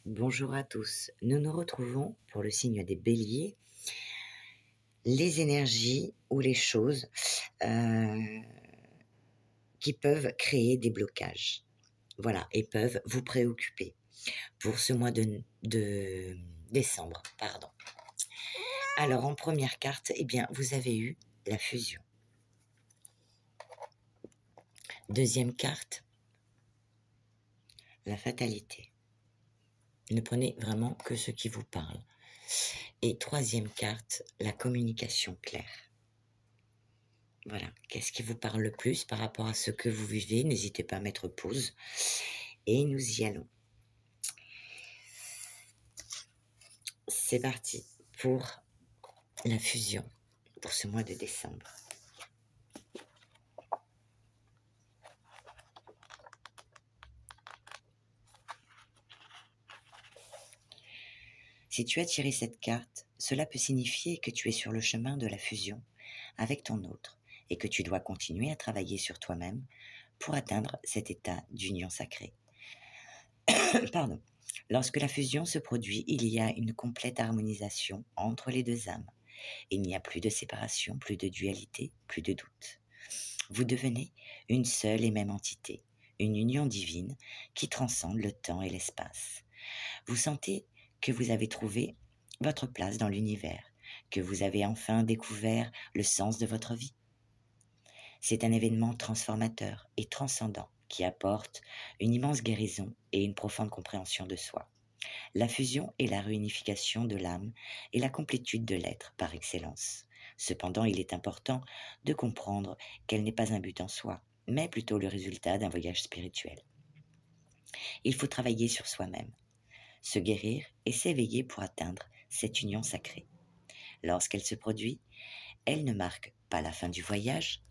Bonjour à tous, nous nous retrouvons pour le signe des béliers, les énergies ou les choses qui peuvent créer des blocages, voilà, et peuvent vous préoccuper pour ce mois de décembre, pardon. Alors en première carte, eh bien, vous avez eu la fusion. Deuxième carte, la fatalité. Ne prenez vraiment que ce qui vous parle. Et troisième carte, la communication claire. Voilà, qu'est-ce qui vous parle le plus par rapport à ce que vous vivez? N'hésitez pas à mettre pause et nous y allons. C'est parti pour la fusion, pour ce mois de décembre. Si tu as tiré cette carte, cela peut signifier que tu es sur le chemin de la fusion avec ton autre et que tu dois continuer à travailler sur toi-même pour atteindre cet état d'union sacrée. Pardon. Lorsque la fusion se produit, il y a une complète harmonisation entre les deux âmes. Il n'y a plus de séparation, plus de dualité, plus de doute. Vous devenez une seule et même entité, une union divine qui transcende le temps et l'espace. Vous sentez que vous avez trouvé votre place dans l'univers, que vous avez enfin découvert le sens de votre vie. C'est un événement transformateur et transcendant qui apporte une immense guérison et une profonde compréhension de soi. La fusion est la réunification de l'âme et la complétude de l'être par excellence. Cependant, il est important de comprendre qu'elle n'est pas un but en soi, mais plutôt le résultat d'un voyage spirituel. Il faut travailler sur soi-même, se guérir et s'éveiller pour atteindre cette union sacrée. Lorsqu'elle se produit, elle ne marque pas la fin du voyage,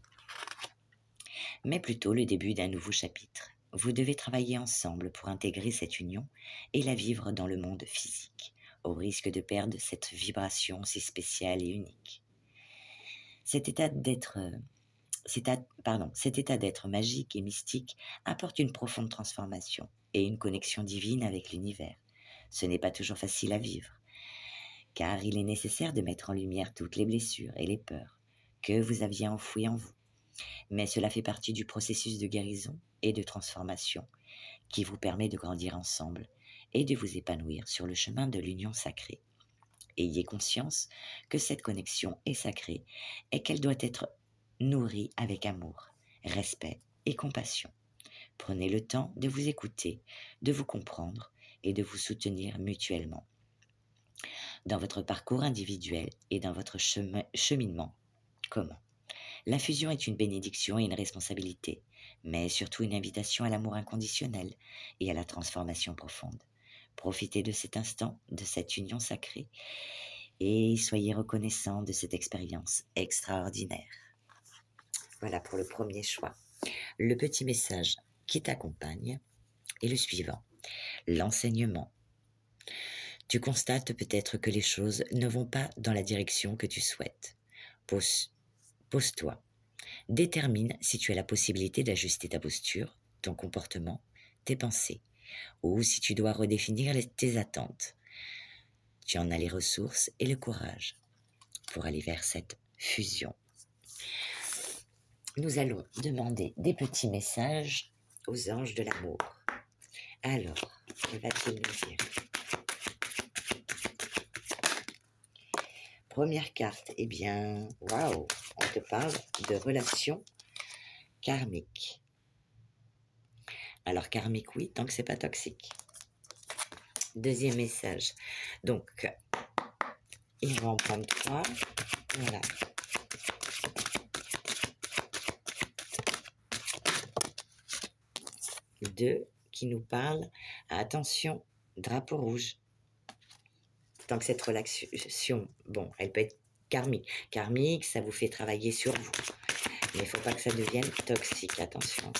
mais plutôt le début d'un nouveau chapitre. Vous devez travailler ensemble pour intégrer cette union et la vivre dans le monde physique, au risque de perdre cette vibration si spéciale et unique. Cet état d'être magique et mystique apporte une profonde transformation et une connexion divine avec l'univers. Ce n'est pas toujours facile à vivre, car il est nécessaire de mettre en lumière toutes les blessures et les peurs que vous aviez enfouies en vous. Mais cela fait partie du processus de guérison et de transformation qui vous permet de grandir ensemble et de vous épanouir sur le chemin de l'union sacrée. Ayez conscience que cette connexion est sacrée et qu'elle doit être nourrie avec amour, respect et compassion. Prenez le temps de vous écouter, de vous comprendre et de vous soutenir mutuellement dans votre parcours individuel et dans votre cheminement commun. La fusion est une bénédiction et une responsabilité, mais surtout une invitation à l'amour inconditionnel et à la transformation profonde. Profitez de cet instant, de cette union sacrée, et soyez reconnaissants de cette expérience extraordinaire. Voilà pour le premier choix. Le petit message qui t'accompagne est le suivant. L'enseignement. Tu constates peut-être que les choses ne vont pas dans la direction que tu souhaites. Pose-toi. Détermine si tu as la possibilité d'ajuster ta posture, ton comportement, tes pensées, ou si tu dois redéfinir tes attentes. Tu en as les ressources et le courage pour aller vers cette fusion. Nous allons demander des petits messages aux anges de l'amour. Alors, que va-t-il nous dire? Première carte, eh bien, waouh, on te parle de relations karmiques. Alors, karmique, oui, tant que c'est pas toxique. Deuxième message. Donc, ils vont en prendre 3. Voilà. Deux qui nous parlent. Attention, drapeau rouge. Tant que cette relation, bon, elle peut être karmique. Karmique, ça vous fait travailler sur vous. Mais il ne faut pas que ça devienne toxique. Attention.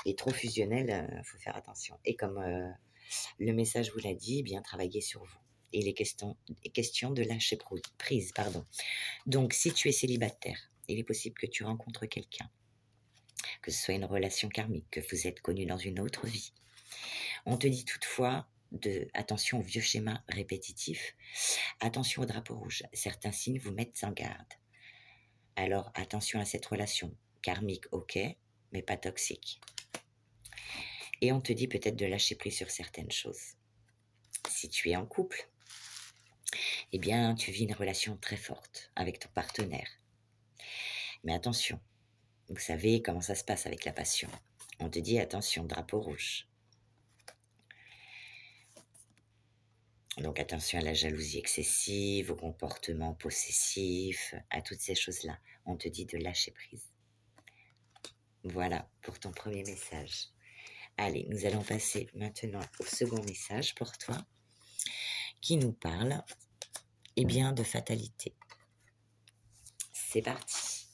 Et trop fusionnel, il faut faire attention. Et comme le message vous l'a dit, bien travailler sur vous. Et les questions de lâcher prise, pardon. Donc, si tu es célibataire, il est possible que tu rencontres quelqu'un, que ce soit une relation karmique, que vous êtes connu dans une autre vie, On te dit toutefois attention aux vieux schémas répétitifs, attention au drapeau rouge. Certains signes vous mettent en garde. Alors attention à cette relation karmique, ok, mais pas toxique. Et on te dit peut-être de lâcher prise sur certaines choses. Si tu es en couple, eh bien, tu vis une relation très forte avec ton partenaire. Mais attention, vous savez comment ça se passe avec la passion. On te dit attention, drapeau rouge. Donc attention à la jalousie excessive, au comportement possessif, à toutes ces choses-là. On te dit de lâcher prise. Voilà pour ton premier message. Allez, nous allons passer maintenant au second message pour toi, qui nous parle, eh bien, de fatalité. C'est parti.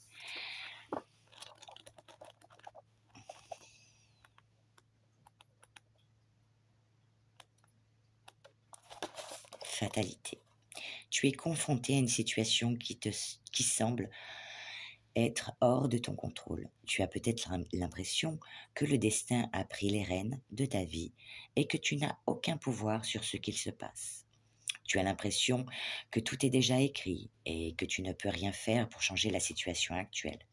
Fatalité. Tu es confronté à une situation qui semble être hors de ton contrôle. Tu as peut-être l'impression que le destin a pris les rênes de ta vie et que tu n'as aucun pouvoir sur ce qu'il se passe. Tu as l'impression que tout est déjà écrit et que tu ne peux rien faire pour changer la situation actuelle.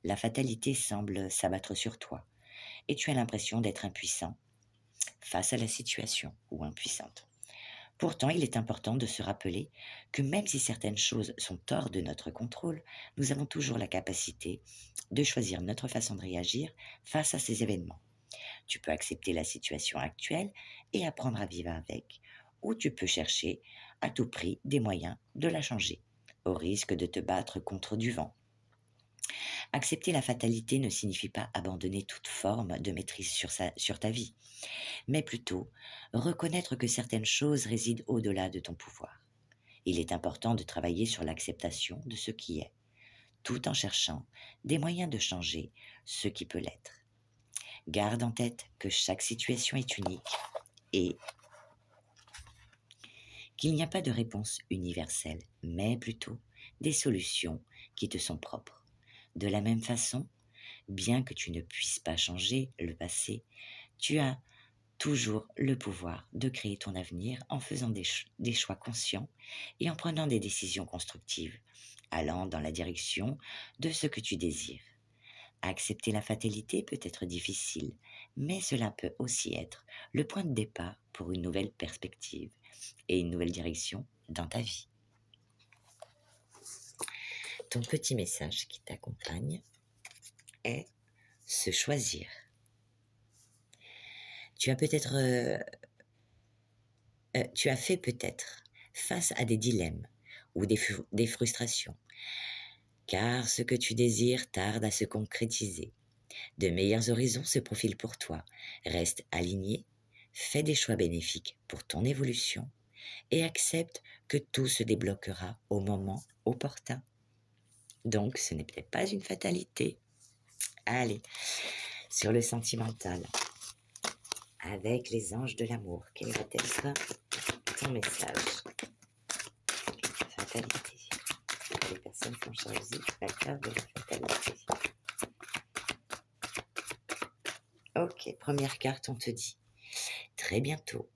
La fatalité semble s'abattre sur toi et tu as l'impression d'être impuissant face à la situation ou impuissante. Pourtant, il est important de se rappeler que même si certaines choses sont hors de notre contrôle, nous avons toujours la capacité de choisir notre façon de réagir face à ces événements. Tu peux accepter la situation actuelle et apprendre à vivre avec, ou tu peux chercher à tout prix des moyens de la changer, au risque de te battre contre du vent. Accepter la fatalité ne signifie pas abandonner toute forme de maîtrise sur ta vie, mais plutôt reconnaître que certaines choses résident au-delà de ton pouvoir. Il est important de travailler sur l'acceptation de ce qui est, tout en cherchant des moyens de changer ce qui peut l'être. Garde en tête que chaque situation est unique et qu'il n'y a pas de réponse universelle, mais plutôt des solutions qui te sont propres. De la même façon, bien que tu ne puisses pas changer le passé, tu as toujours le pouvoir de créer ton avenir en faisant des choix conscients et en prenant des décisions constructives, allant dans la direction de ce que tu désires. Accepter la fatalité peut être difficile, mais cela peut aussi être le point de départ pour une nouvelle perspective et une nouvelle direction dans ta vie. Ton petit message qui t'accompagne est se choisir. Tu as fait peut-être face à des dilemmes ou des frustrations, car ce que tu désires tarde à se concrétiser. De meilleurs horizons se profilent pour toi. Reste aligné, fais des choix bénéfiques pour ton évolution et accepte que tout se débloquera au moment opportun. Donc, ce n'est peut-être pas une fatalité. Allez, sur le sentimental, avec les anges de l'amour, quel va être ton message? Fatalité. Les personnes qui ont choisi la carte de la fatalité. Ok, première carte, on te dit. Très bientôt,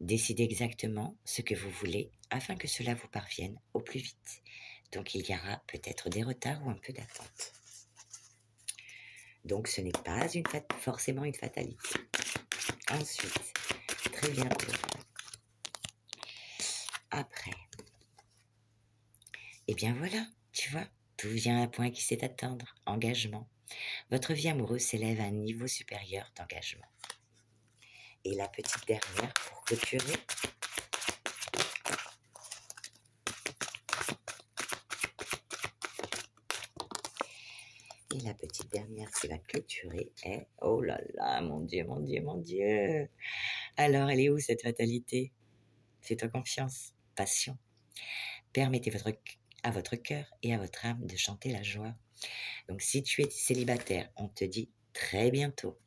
décidez exactement ce que vous voulez afin que cela vous parvienne au plus vite. Donc il y aura peut-être des retards ou un peu d'attente. Donc ce n'est pas forcément une fatalité. Ensuite, très bientôt. Après. Et bien voilà, tu vois, tout vient à un point qui sait attendre. Engagement. Votre vie amoureuse s'élève à un niveau supérieur d'engagement. Et la petite dernière pour clôturer. Et la petite dernière qui va clôturer est... Oh là là, mon Dieu, mon Dieu, mon Dieu. Alors, elle est où cette fatalité? Fais-toi confiance, passion. Permettez à votre cœur et à votre âme de chanter la joie. Donc, si tu es célibataire, on te dit très bientôt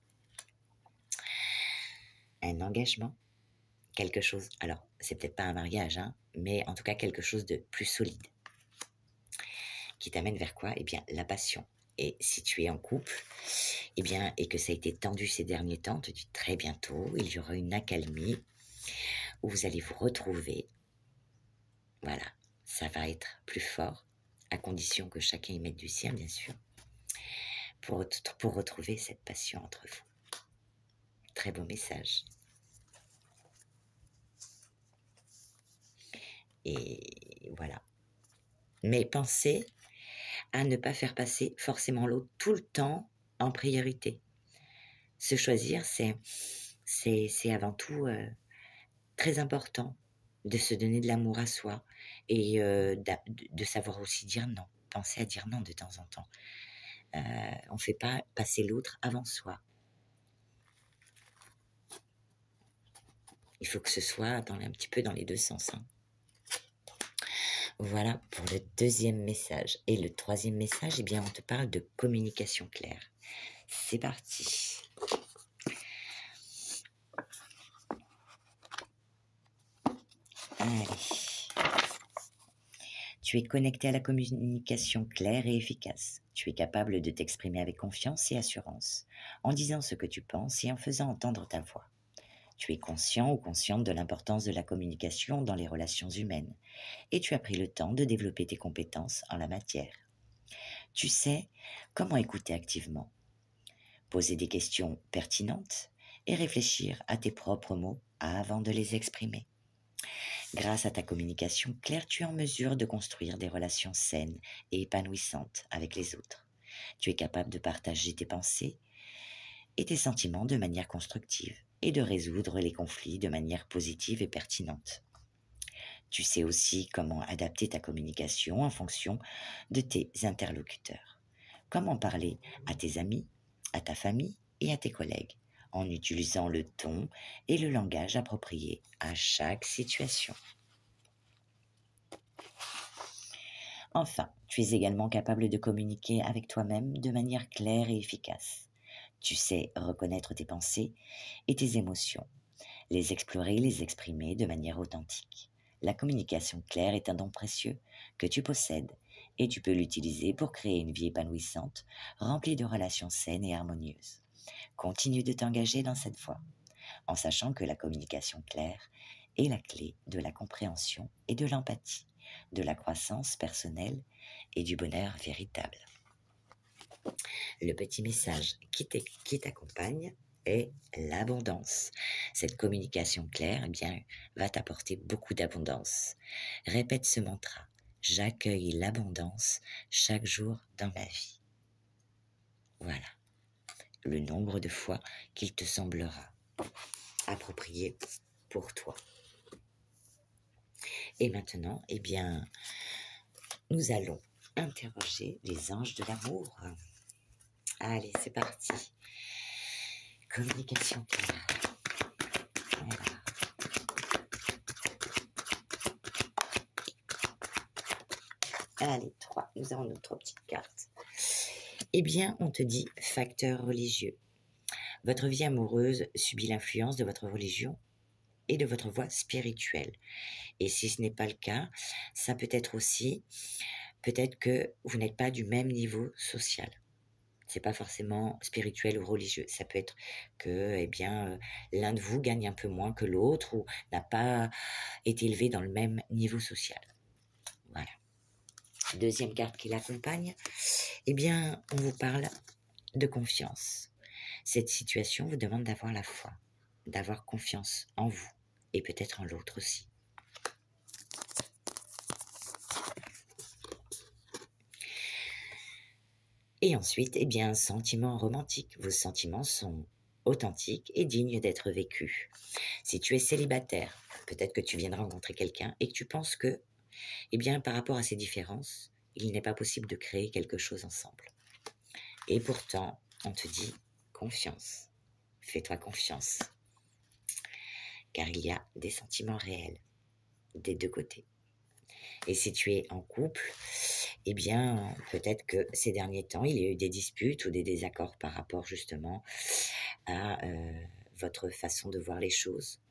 un engagement, quelque chose. Alors, c'est peut-être pas un mariage, hein, mais en tout cas quelque chose de plus solide. Qui t'amène vers quoi? Eh bien, la passion, Et si tu es en couple, eh bien, et que ça a été tendu ces derniers temps, on te dit très bientôt, il y aura une accalmie où vous allez vous retrouver. Voilà, ça va être plus fort, à condition que chacun y mette du sien, bien sûr, pour retrouver cette passion entre vous. Très beau message. Et voilà. Mais pensez à ne pas faire passer forcément l'autre tout le temps en priorité. Se choisir, c'est avant tout très important de se donner de l'amour à soi et de savoir aussi dire non. Pensez à dire non de temps en temps. On ne fait pas passer l'autre avant soi. Il faut que ce soit un petit peu dans les deux sens. Hein. Voilà pour le deuxième message. Et le troisième message, eh bien, on te parle de communication claire. C'est parti. Allez. Tu es connecté à la communication claire et efficace. Tu es capable de t'exprimer avec confiance et assurance, en disant ce que tu penses et en faisant entendre ta voix. Tu es conscient ou consciente de l'importance de la communication dans les relations humaines, et tu as pris le temps de développer tes compétences en la matière. Tu sais comment écouter activement, poser des questions pertinentes et réfléchir à tes propres mots avant de les exprimer. Grâce à ta communication claire, tu es en mesure de construire des relations saines et épanouissantes avec les autres. Tu es capable de partager tes pensées et tes sentiments de manière constructive et de résoudre les conflits de manière positive et pertinente. Tu sais aussi comment adapter ta communication en fonction de tes interlocuteurs. Comment parler à tes amis, à ta famille et à tes collègues en utilisant le ton et le langage appropriés à chaque situation. Enfin, tu es également capable de communiquer avec toi-même de manière claire et efficace. Tu sais reconnaître tes pensées et tes émotions, les explorer et les exprimer de manière authentique. La communication claire est un don précieux que tu possèdes et tu peux l'utiliser pour créer une vie épanouissante, remplie de relations saines et harmonieuses. Continue de t'engager dans cette voie, en sachant que la communication claire est la clé de la compréhension et de l'empathie, de la croissance personnelle et du bonheur véritable. Le petit message qui t'accompagne est l'abondance. Cette communication claire, eh bien, va t'apporter beaucoup d'abondance. Répète ce mantra. J'accueille l'abondance chaque jour dans ma vie. Voilà. Le nombre de fois qu'il te semblera approprié pour toi. Et maintenant, eh bien, nous allons interroger les anges de l'amour. Allez, c'est parti. Communication claire. Voilà. Allez, 3. Nous avons notre petite carte. Eh bien, on te dit facteur religieux. Votre vie amoureuse subit l'influence de votre religion et de votre voie spirituelle. Et si ce n'est pas le cas, ça peut être aussi, peut-être que vous n'êtes pas du même niveau social. C'est pas forcément spirituel ou religieux. Ça peut être que, eh bien, l'un de vous gagne un peu moins que l'autre ou n'a pas été élevé dans le même niveau social. Voilà. Deuxième carte qui l'accompagne, eh bien, on vous parle de confiance. Cette situation vous demande d'avoir la foi, d'avoir confiance en vous et peut-être en l'autre aussi. Et ensuite, eh bien, sentiment romantique. Vos sentiments sont authentiques et dignes d'être vécus. Si tu es célibataire, peut-être que tu viens de rencontrer quelqu'un et que tu penses que, eh bien, par rapport à ces différences, il n'est pas possible de créer quelque chose ensemble. Et pourtant, on te dit confiance. Fais-toi confiance. Car il y a des sentiments réels des deux côtés. Et si tu es en couple, eh bien, peut-être que ces derniers temps, il y a eu des disputes ou des désaccords par rapport justement à votre façon de voir les choses,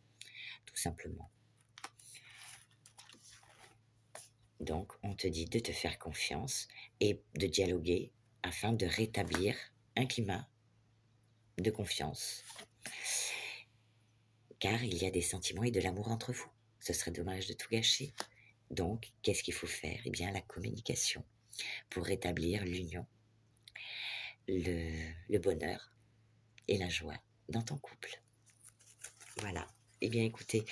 tout simplement. Donc, on te dit de te faire confiance et de dialoguer afin de rétablir un climat de confiance, car il y a des sentiments et de l'amour entre vous. Ce serait dommage de tout gâcher. Donc, qu'est-ce qu'il faut faire? Eh bien, la communication pour rétablir l'union, le bonheur et la joie dans ton couple. Voilà. Eh bien, écoutez,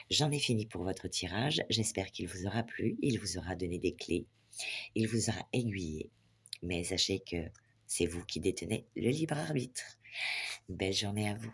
j'en ai fini pour votre tirage. J'espère qu'il vous aura plu. Il vous aura donné des clés. Il vous aura aiguillé. Mais sachez que c'est vous qui détenez le libre arbitre. Belle journée à vous.